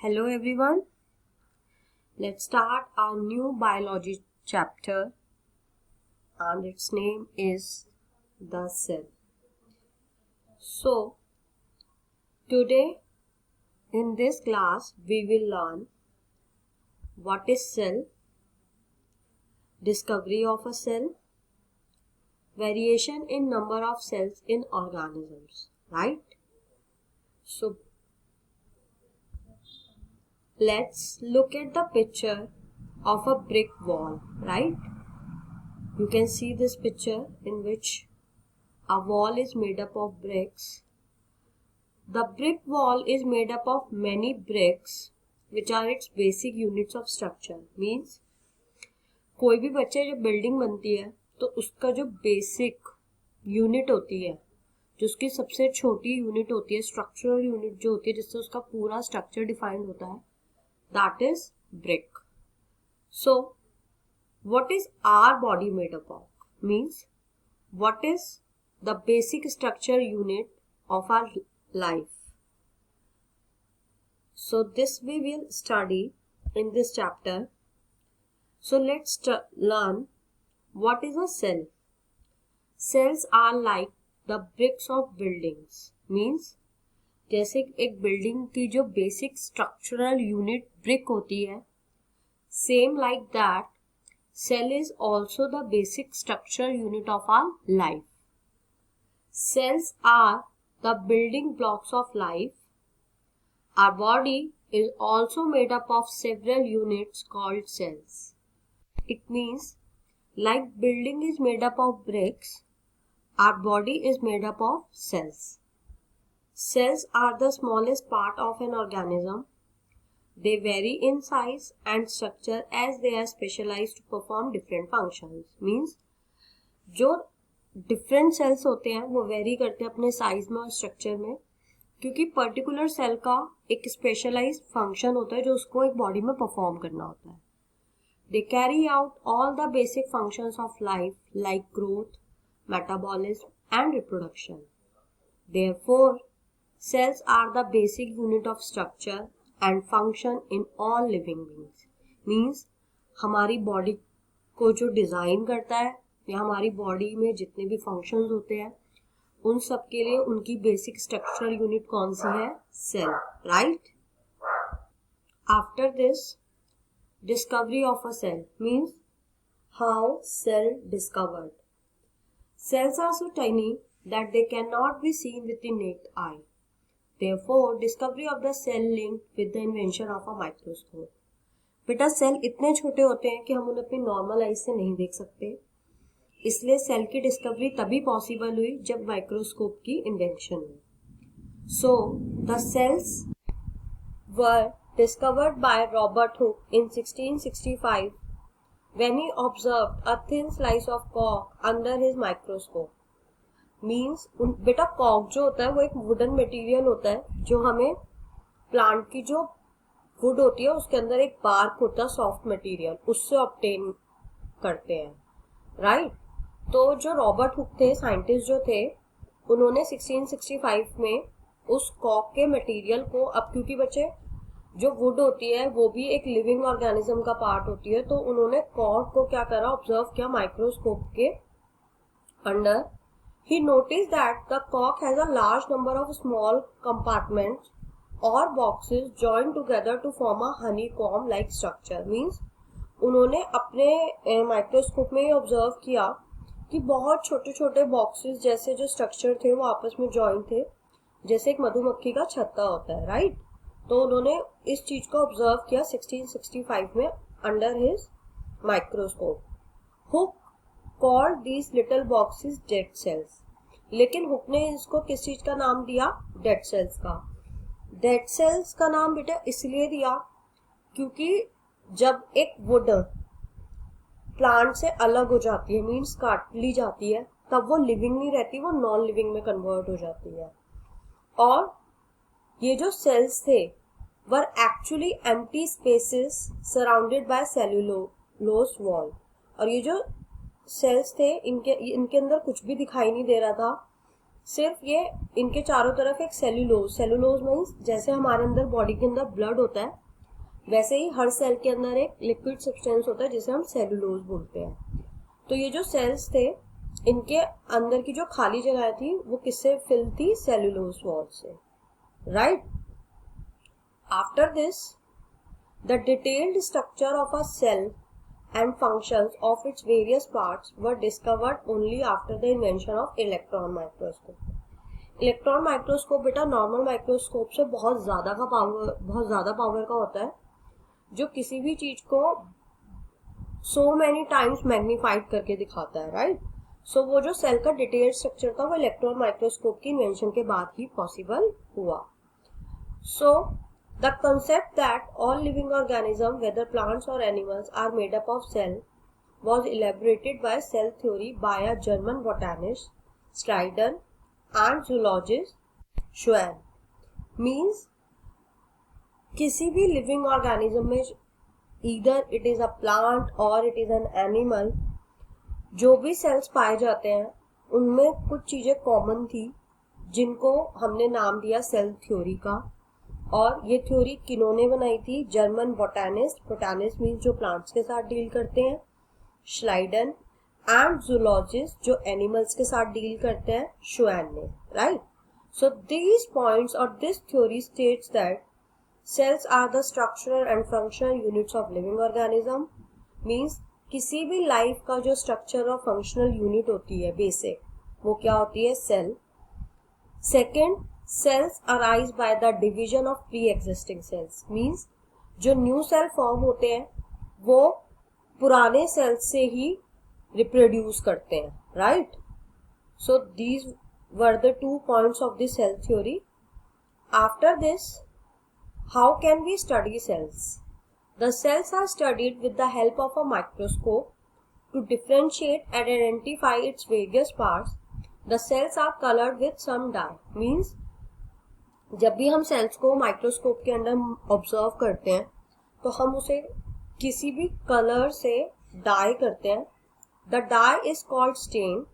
Hello everyone. Let's start our new biology chapter and its name is the cell. So today in this class we will learn what is cell, discovery of a cell, variation in number of cells in organisms, right? So let's look at the picture of a brick wall, right? You can see this picture in which a wall is made up of bricks. The brick wall is made up of many bricks which are its basic units of structure. Means कोई भी बच्चे जब building बनती है तो उसका जो basic unit होती है, जो उसकी सबसे छोटी यूनिट होती है, स्ट्रक्चरल यूनिट जो होती है जिससे उसका पूरा स्ट्रक्चर डिफाइंड होता है, that is brick. So what is our body made up of? Means what is the basic structure unit of our life? So this we will study in this chapter. So let's learn what is a cell. Cells are like the bricks of buildings. Means जैसे एक building की जो basic structural unit brick होती है, same like that cell is also the basic structure unit of our life. Cells are the building blocks of life. Our body is also made up of several units called cells. It means like building is made up of bricks, our body is made up of cells. Cells are the smallest part of an organism. They vary in size and structure as they are specialized to perform different functions. Means जो different cells होते हैं वो vary करते हैं अपने size में और structure में, क्योंकि particular cell का एक specialized function होता है जो उसको एक body में perform करना होता है. They carry out all the basic functions of life like growth, metabolism and reproduction. Therefore, cells are the basic unit of structure and function in all living beings. Means हमारी body को जो design करता है या हमारी body में जितने भी फंक्शंस होते हैं उन सब के लिए उनकी बेसिक स्ट्रक्चरल यूनिट कौन सी है? Cell, right? After this discovery of a cell means how cell discovered. Cells are so tiny that they cannot be seen with the naked eye. Therefore, discovery of the cell linked with the invention of a microscope. बेटा cell इतने छोटे होते हैं कि हम उन्हें अपनी normal आई से नहीं देख सकते, इसलिए सेल की डिस्कवरी तभी पॉसिबल हुई जब माइक्रोस्कोप की इन्वेंशन हुई. So the cells were discovered by Robert Hooke in 1665 when he observed a thin slice of cork under his microscope. Means बेटा कॉक जो होता है वो एक वुडन मटेरियल होता है जो हमें प्लांट की जो वुड होती है उसके अंदर एक बार्क होता है, सॉफ्ट मटेरियल, उससे ऑब्टेन करते हैं, राइट? तो जो रॉबर्ट हुक थे, साइंटिस्ट जो थे, उन्होंने 1665 में उस कॉक के मटेरियल को, अब क्योंकि बच्चे जो वुड होती है वो भी एक लिविंग ऑर्गेनिज्म का पार्ट होती है, तो उन्होंने कॉक को क्या करा, ऑब्जर्व किया माइक्रोस्कोप के under. He noticed that the cork has a large number of small compartments or boxes joined together to form a honeycomb-like structure. Means उन्होंने अपने माइक्रोस्कोप में ऑब्जर्व किया कि बहुत छोटे छोटे बॉक्सेस जैसे जो स्ट्रक्चर थे वो आपस में जॉइन थे, जैसे एक मधुमक्खी का छत्ता होता है, राइट? तो उन्होंने इस चीज को ऑब्जर्व किया 1665 में under his microscope. Hook called these little boxes dead cells. लेकिन हुक ने इसको किस चीज का नाम दिया? डेड सेल्स का. डेड सेल्स का नाम बेटा इसलिए दिया क्योंकि जब एक वुड प्लांट से अलग हो जाती है, मीन्स काट ली जाती है, तब वो लिविंग नहीं रहती, वो नॉन लिविंग में कन्वर्ट हो जाती है. और ये जो सेल्स थे were actually empty spaces surrounded by cellulose wall. और ये जो सेल्स थे इनके अंदर कुछ भी दिखाई नहीं दे रहा था, सिर्फ ये इनके चारों तरफ एक सेलुलोज मीन्स जैसे हमारे अंदर बॉडी के अंदर ब्लड होता है वैसे ही हर सेल के अंदर एक लिक्विड सब्सटेंस होता है जिसे हम सेलुलोज बोलते हैं। तो ये जो सेल्स थे इनके अंदर की जो खाली जगह थी वो किससे फिल थी? सेलुलोज वॉल से, right. After this the detailed structure of a cell and functions of its various parts were discovered only after the invention of electron microscope. Electron microscope बेटा नॉर्मल माइक्रोस्कोप से बहुत ज्यादा power का होता है जो किसी भी चीज को so many times मैग्नीफाइड करके दिखाता है, राइट। सो वो जो सेल का डिटेल्ड स्ट्रक्चर था वो इलेक्ट्रॉन माइक्रोस्कोप की इन्वेंशन के बाद ही पॉसिबल हुआ। सो the concept that all living organisms, whether plants or animals, are made up of cell was elaborated by cell theory by a German botanist, Schleiden, and zoologist, Schwann. Means किसी भी living organism में either it is a plant or it is an animal, जो भी cells पाए जाते हैं उनमें कुछ चीजें कॉमन थी जिनको हमने नाम दिया सेल थ्योरी का। और ये थ्योरी किन्होंने बनाई थी? जर्मन बोटानिस्ट मीन्स जो प्लांट्स के साथ डील करते हैं, श्लाइडन, एंड जूलॉजिस्ट जो एनिमल्स के साथ डील करते हैं, शुआन ने, राइट। सो दीज पॉइंट्स और this theory states that cells are the structural and functional units of living organism. Means किसी भी लाइफ का जो स्ट्रक्चर और फंक्शनल यूनिट होती है बेसिक, वो क्या होती है? Cell. Second, cells arise by the division of pre-existing cells means जो न्यू सेल फॉर्म होते हैं वो पुराने सेल्स से ही रिप्रोड्यूस करते हैं, right. So these were the 2 points of the cell theory. After this, how can we study cells? The cells are studied with the help of a microscope to differentiate and identify its various parts. The cells are colored with some dye means जब भी हम sales को microscope के अंदर observe करते हैं तो हम उसे किसी भी कलर से डाई करते हैं। The dye is called stain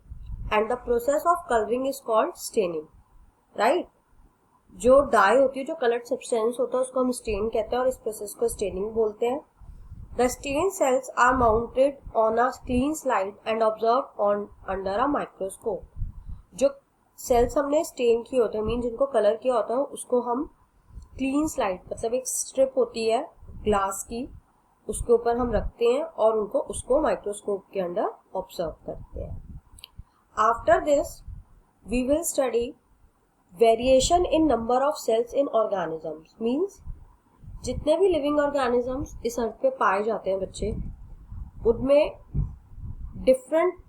and the process of colouring is called staining, right. जो डाई होती है, जो कलर्ड सब्सटेंस होता है, उसको हम स्टेन कहते हैं और इस प्रोसेस को स्टेनिंग बोलते हैं। The stain cells are mounted on a clean slide and observe on under a microscope. जो सेल्स हमने स्टेन किए होते हैं मीन जिनको कलर किया होता है उसको हम क्लीन स्लाइड मतलब एक स्ट्रिप होती है ग्लास की, उसके ऊपर हम रखते हैं और उसको माइक्रोस्कोप के अंदर ऑब्जर्व करते हैं। After this we will study variation in number of cells in organisms. Means जितने भी लिविंग ऑर्गेनिजम्स इस अर्थ पे पाए जाते हैं बच्चे, उनमें डिफरेंट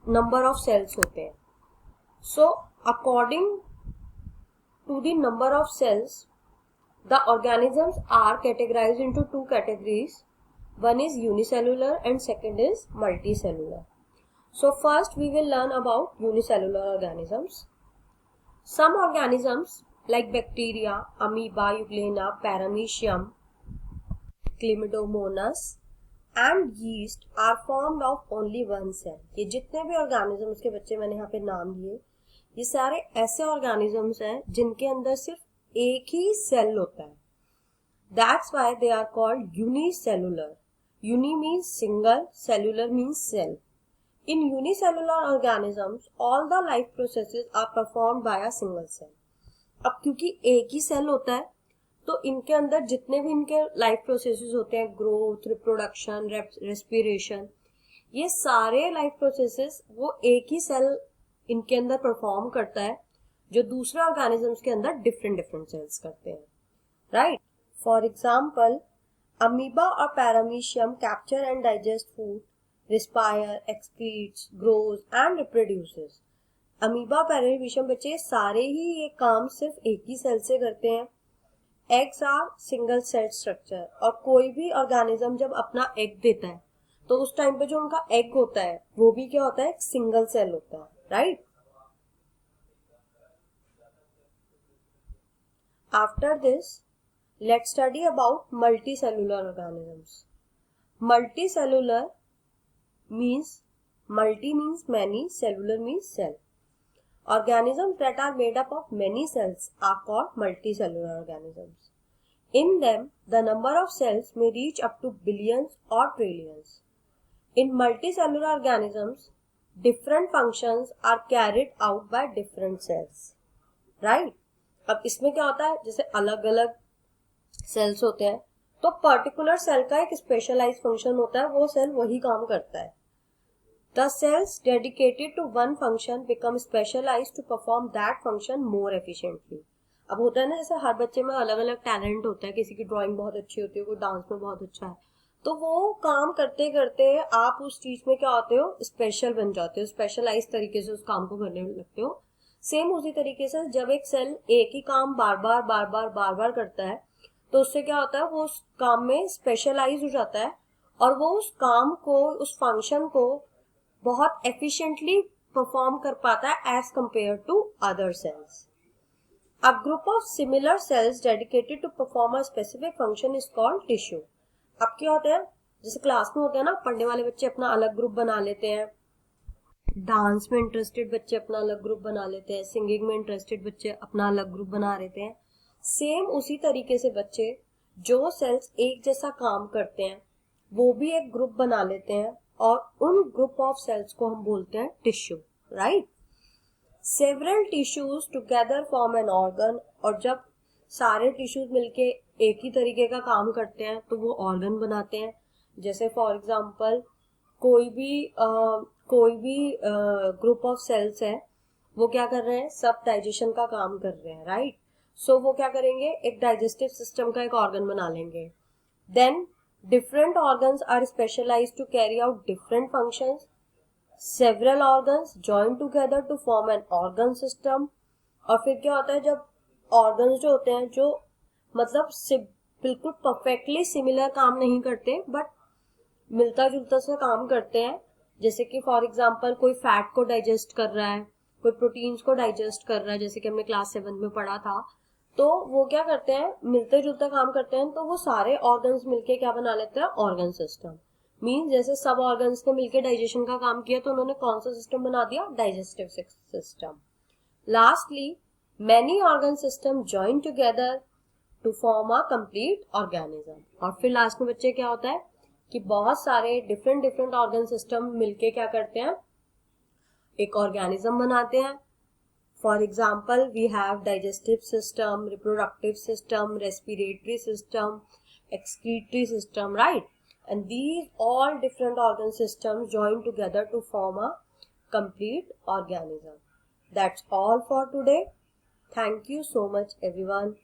नंबर ऑफ सेल्स होते हैं। So, according to the number of cells, the organisms are categorized into 2 categories. One is unicellular and second is multicellular. So, first we will learn about unicellular organisms. Some organisms like bacteria, amoeba, euglena, paramecium, chlamydomonas and yeast are formed of only one cell. ये जितने भी organisms के बच्चे मैंने यहाँ पे नाम लिए, ये सारे ऐसे ऑर्गेनिजम्स हैं जिनके अंदर सिर्फ एक ही सेल होता है। That's why they are called unicellular. Uni means single, cellular means cell. In unicellular organisms all the life processes are performed by a single cell. अब क्योंकि एक ही सेल होता है तो इनके अंदर जितने भी इनके लाइफ प्रोसेसेस होते हैं, ग्रोथ, रिप्रोडक्शन, रेस्पिरेशन, ये सारे लाइफ प्रोसेसेस वो एक ही सेल इनके अंदर परफॉर्म करता है जो दूसरे ऑर्गेनिजम्स के अंदर डिफरेंट सेल्स करते हैं, राइट। फॉर एग्जाम्पल अमीबा और paramecium capture and digest food, respire, excretes, grows and reproduces. Amoeba, paramecium बच्चे सारे ही ये काम सिर्फ एक ही सेल से करते हैं। Eggs are single cell structure और कोई भी ऑर्गेनिज्म जब अपना एग देता है तो उस टाइम पे जो उनका एग होता है वो भी क्या होता है? एक सिंगल सेल होता है, right? After this, let's study about multicellular organisms. Multi means many, cellular means cell. Organisms that are made up of many cells are called multicellular organisms. In them, the number of cells may reach up to billions or trillions. In multicellular organisms, different functions are carried out by different cells. Right? अब इसमें क्या होता है, जैसे अलग अलग sales होते हैं तो पर्टिकुलर सेल का एक स्पेशलाइज फंक्शन होता है, वो सेल वही काम करता है. The cells dedicated to one function become specialized to perform that function more efficiently. अब होता है ना, जैसे हर बच्चे में अलग अलग टैलेंट होता है, किसी की ड्राइंग बहुत अच्छी होती है, कोई डांस में बहुत अच्छा है, तो वो काम करते करते आप उस चीज में क्या होते हो, स्पेशल बन जाते हो, स्पेशलाइज तरीके से उस काम को करने लगते हो. सेम उसी तरीके से जब एक सेल एक ही काम बार बार करता है तो उससे क्या होता है, वो उस काम में स्पेशलाइज हो जाता है और वो उस काम को, उस फंक्शन को बहुत एफिशिएंटली परफॉर्म कर पाता है as compare to other cells. A group of similar cells dedicated to perform a specific function is called tissue. अब क्या होता है, जैसे क्लास में होता है ना, पढ़ने वाले बच्चे अपना अलग ग्रुप बना लेते हैं, डांस में इंटरेस्टेड बच्चे अपना अलग ग्रुप बना लेते हैं, सिंगिंग में इंटरेस्टेड बच्चे अपना अलग ग्रुप बना लेते हैं. सेम उसी तरीके से बच्चे जो सेल्स एक जैसा काम करते हैं वो भी एक ग्रुप बना लेते हैं और उन ग्रुप ऑफ सेल्स को हम बोलते हैं tissue. Right? Several tissues together form an organ. और जब सारे टिश्यूज मिलके एक ही तरीके का काम करते हैं तो वो ऑर्गन बनाते हैं. जैसे फॉर एग्जांपल कोई भी ग्रुप ऑफ सेल्स है, वो क्या कर रहे हैं, सब डाइजेशन का काम कर रहे हैं. राइट? सो वो क्या करेंगे, एक डाइजेस्टिव सिस्टम का एक ऑर्गन बना लेंगे. Then different organs are specialized to carry out different functions. Several organs join together to form an organ system. और फिर क्या होता है, जब organs जो होते हैं, जो मतलब बिल्कुल परफेक्टली सिमिलर काम नहीं करते बट मिलता जुलता सा काम करते हैं, जैसे कि फॉर एग्जांपल कोई फैट को डाइजेस्ट कर रहा है, कोई प्रोटीन्स को डाइजेस्ट कर रहा है, जैसे कि हमने क्लास 7 में पढ़ा था, तो वो क्या करते हैं, मिलते जुलते काम करते हैं, तो वो सारे ऑर्गन्स मिलके क्या बना लेते हैं, ऑर्गन सिस्टम. मींस जैसे सब ऑर्गन्स ने मिलके डाइजेशन का काम किया तो उन्होंने कौन सा सिस्टम बना दिया, digestive system. Lastly many organ system join together to form a complete organism. और फिर लास्ट में बच्चे क्या होता है कि बहुत सारे डिफरेंट ऑर्गन सिस्टम मिलके क्या करते हैं, एक ऑर्गेनिज्म बनाते हैं. For example, we have digestive system, reproductive system, respiratory system, excretory system, right? And these all different organ systems join together to form a complete organism. That's all for today. Thank you so much, everyone.